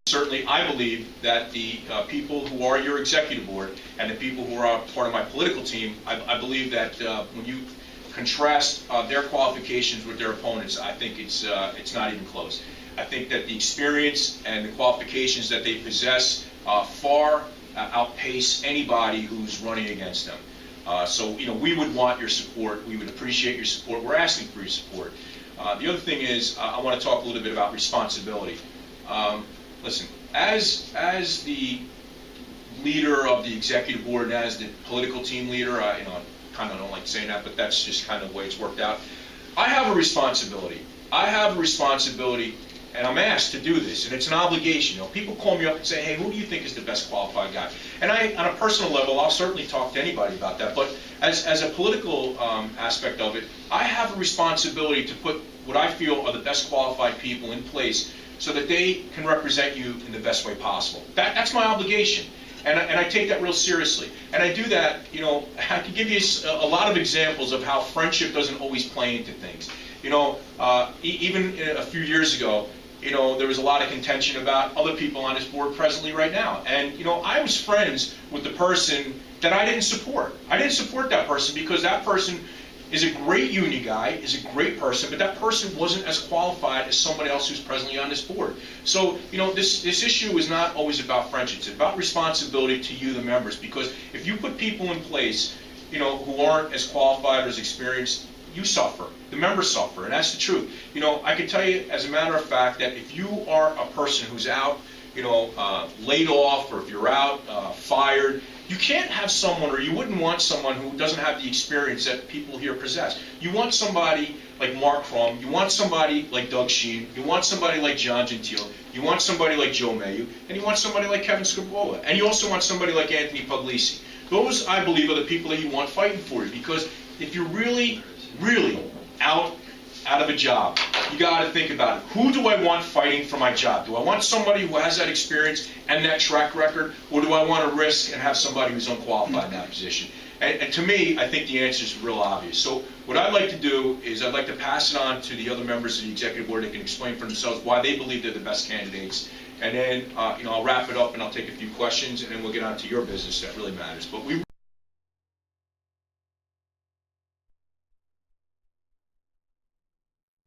Certainly, I believe that the people who are your executive board and the people who are part of my political team, I believe that when you contrast their qualifications with their opponents, I think it's not even close. I think that the experience and the qualifications that they possess far outpace anybody who's running against them. So, we would want your support. We would appreciate your support. We're asking for your support. The other thing is, I want to talk a little bit about responsibility. Listen, as the leader of the executive board and as the political team leader, I kind of don't like saying that, but that's just kind of the way it's worked out. I have a responsibility. I have a responsibility, and I'm asked to do this, and it's an obligation. People call me up and say, hey, who do you think is the best qualified guy? And on a personal level, I'll certainly talk to anybody about that, but as a political aspect of it, I have a responsibility to put what I feel are the best qualified people in place so that they can represent you in the best way possible. That's my obligation, and I take that real seriously. And I do that, I can give you a lot of examples of how friendship doesn't always play into things. Even a few years ago, there was a lot of contention about other people on this board presently right now. And, I was friends with the person that I didn't support. I didn't support that person because that person is a great union guy, is a great person, but that person wasn't as qualified as somebody else who's presently on this board. So, this issue is not always about friendship. It's about responsibility to you, the members, because if you put people in place, who aren't as qualified or as experienced, you suffer. The members suffer, and that's the truth. I can tell you, as a matter of fact, that if you are a person who's out, laid off, or if you're out, fired, you can't have someone, or you wouldn't want someone who doesn't have the experience that people here possess. You want somebody like Mark Crum, you want somebody like Doug Sheil, you want somebody like John Gentile, you want somebody like Joe Mayu, and you want somebody like Kevin Scabola, and you also want somebody like Anthony Puglisi. Those, I believe, are the people that you want fighting for you, because if you're really out of a job, you got to think about it. Who do I want fighting for my job? Do I want somebody who has that experience and that track record, or do I want to risk and have somebody who's unqualified in that position? And to me, I think the answer is real obvious. So what I'd like to do is I'd like to pass it on to the other members of the executive board that can explain for themselves why they believe they're the best candidates. And then I'll wrap it up and I'll take a few questions, and then we'll get on to your business that really matters. But we